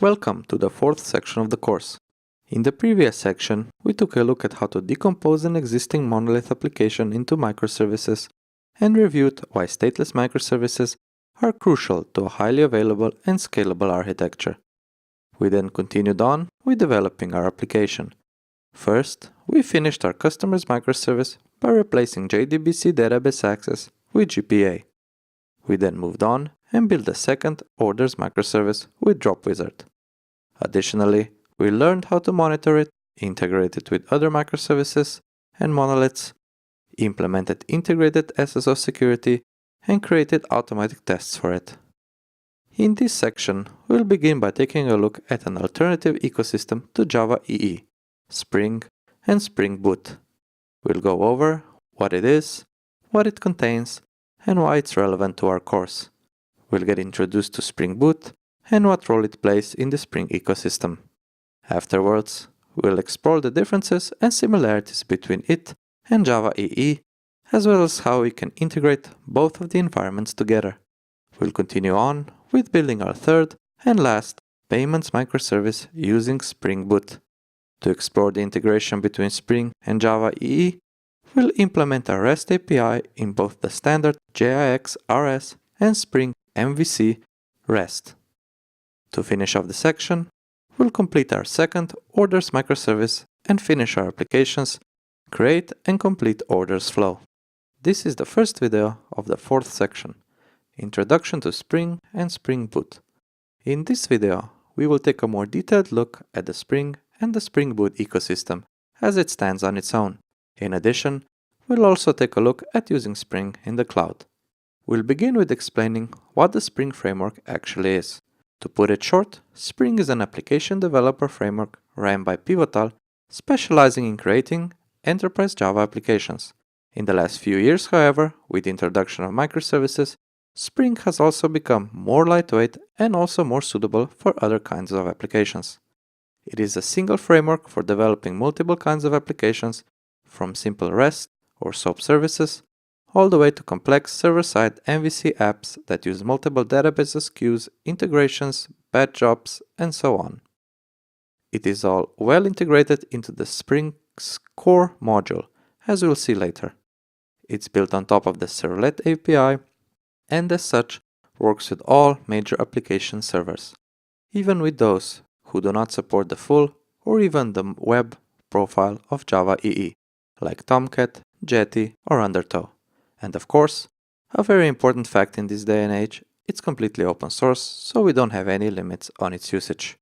Welcome to the fourth section of the course. In the previous section, we took a look at how to decompose an existing monolith application into microservices and reviewed why stateless microservices are crucial to a highly available and scalable architecture. We then continued on with developing our application. First, we finished our customer's microservice by replacing JDBC database access with GPA. We then moved on and built a second orders microservice with Drop Wizard. Additionally, we learned how to monitor it, integrate it with other microservices and monoliths, implemented integrated SSO security, and created automatic tests for it. In this section, we'll begin by taking a look at an alternative ecosystem to Java EE, Spring and Spring Boot. We'll go over what it is, what it contains, and why it's relevant to our course. We'll get introduced to Spring Boot and what role it plays in the Spring ecosystem. Afterwards, we'll explore the differences and similarities between it and Java EE, as well as how we can integrate both of the environments together. We'll continue on with building our third and last payments microservice using Spring Boot. To explore the integration between Spring and Java EE, we'll implement a REST API in both the standard JAX-RS and Spring MVC REST. To finish off the section, we'll complete our second orders microservice and finish our application's create and complete orders flow. This is the first video of the fourth section, Introduction to Spring and Spring Boot. In this video, we will take a more detailed look at the Spring and the Spring Boot ecosystem as it stands on its own. In addition, we'll also take a look at using Spring in the cloud. We'll begin with explaining what the Spring framework actually is. To put it short, Spring is an application developer framework ran by Pivotal, specializing in creating enterprise Java applications. In the last few years, however, with the introduction of microservices, Spring has also become more lightweight and also more suitable for other kinds of applications. It is a single framework for developing multiple kinds of applications, from simple REST or SOAP services, all the way to complex server-side MVC apps that use multiple databases, queues, integrations, batch jobs, and so on. It is all well integrated into the Spring's core module, as we'll see later. It's built on top of the Servlet API, and as such, works with all major application servers, even with those who do not support the full or even the web profile of Java EE, like Tomcat, Jetty, or Undertow. And of course, a very important fact in this day and age, it's completely open source, so we don't have any limits on its usage.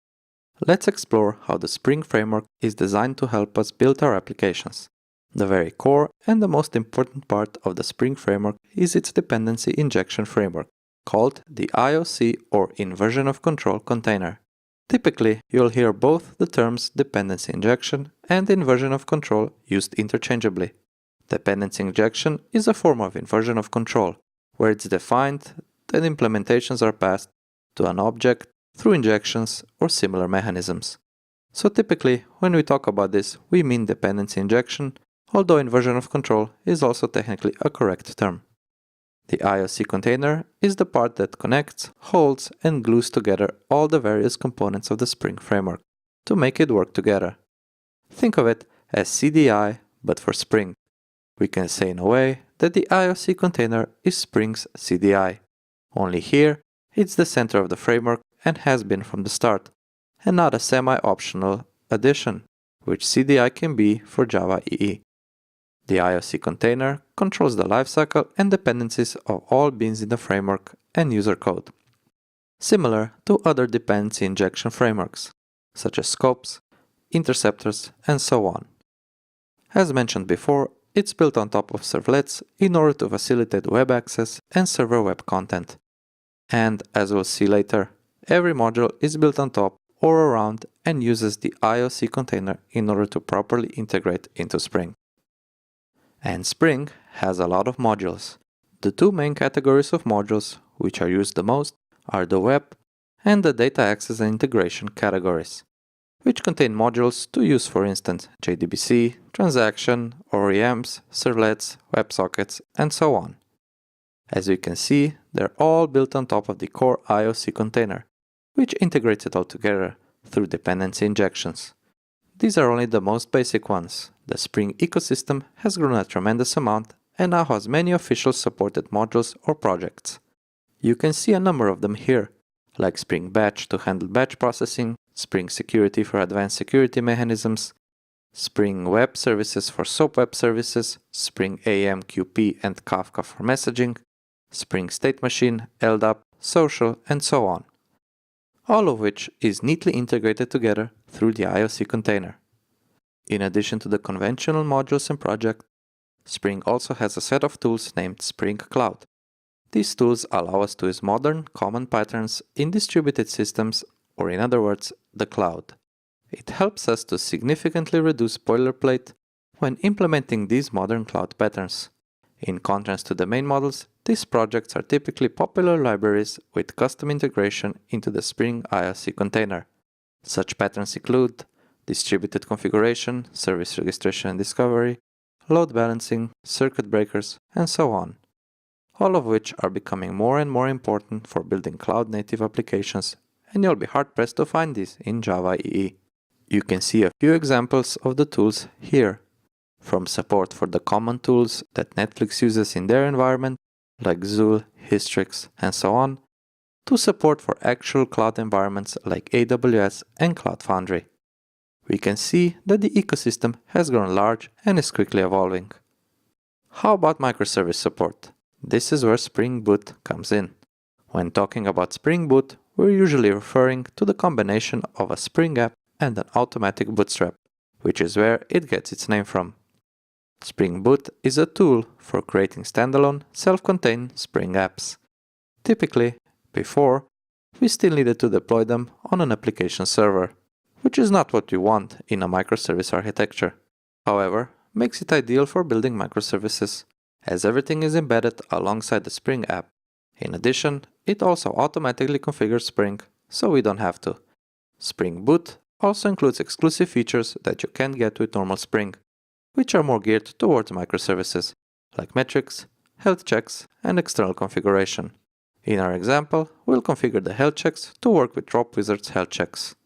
Let's explore how the Spring framework is designed to help us build our applications. The very core and the most important part of the Spring framework is its dependency injection framework, called the IOC or Inversion of Control container. Typically, you'll hear both the terms dependency injection and inversion of control used interchangeably. Dependency injection is a form of inversion of control, where it's defined that implementations are passed to an object through injections or similar mechanisms. So typically, when we talk about this, we mean dependency injection, although inversion of control is also technically a correct term. The IOC container is the part that connects, holds, and glues together all the various components of the Spring framework to make it work together. Think of it as CDI, but for Spring. We can say in a way that the IOC container is Spring's CDI. Only here, it's the center of the framework and has been from the start, and not a semi-optional addition, which CDI can be for Java EE. The IOC container controls the lifecycle and dependencies of all beans in the framework and user code, similar to other dependency injection frameworks, such as scopes, interceptors, and so on. As mentioned before, it's built on top of servlets in order to facilitate web access and server web content. And as we'll see later, every module is built on top or around and uses the IOC container in order to properly integrate into Spring. And Spring has a lot of modules. The two main categories of modules which are used the most are the web and the data access and integration categories, which contain modules to use, for instance, JDBC, transaction, OREMs, servlets, WebSockets, and so on. As you can see, they're all built on top of the core IOC container, which integrates it all together through dependency injections. These are only the most basic ones. The Spring ecosystem has grown a tremendous amount and now has many official supported modules or projects. You can see a number of them here, like Spring Batch to handle batch processing, Spring Security for advanced security mechanisms, Spring Web Services for SOAP Web Services, Spring AMQP and Kafka for messaging, Spring State Machine, LDAP, Social, and so on. All of which is neatly integrated together through the IOC container. In addition to the conventional modules and projects, Spring also has a set of tools named Spring Cloud. These tools allow us to use modern, common patterns in distributed systems, or in other words, the cloud. It helps us to significantly reduce boilerplate when implementing these modern cloud patterns. In contrast to the main models, these projects are typically popular libraries with custom integration into the Spring IOC container. Such patterns include distributed configuration, service registration and discovery, load balancing, circuit breakers, and so on. All of which are becoming more and more important for building cloud-native applications, and you'll be hard-pressed to find these in Java EE. You can see a few examples of the tools here, from support for the common tools that Netflix uses in their environment, like Zool, Hystrix, and so on, to support for actual cloud environments like AWS and Cloud Foundry. We can see that the ecosystem has grown large and is quickly evolving. How about microservice support? This is where Spring Boot comes in. When talking about Spring Boot, we're usually referring to the combination of a Spring app and an automatic bootstrap, which is where it gets its name from. Spring Boot is a tool for creating standalone, self-contained Spring apps. Typically, before, we still needed to deploy them on an application server, which is not what you want in a microservice architecture. However, makes it ideal for building microservices, as everything is embedded alongside the Spring app. In addition, it also automatically configures Spring, so we don't have to. Spring Boot also includes exclusive features that you can't get with normal Spring, which are more geared towards microservices, like metrics, health checks, and external configuration. In our example, we'll configure the health checks to work with Drop Wizard's health checks.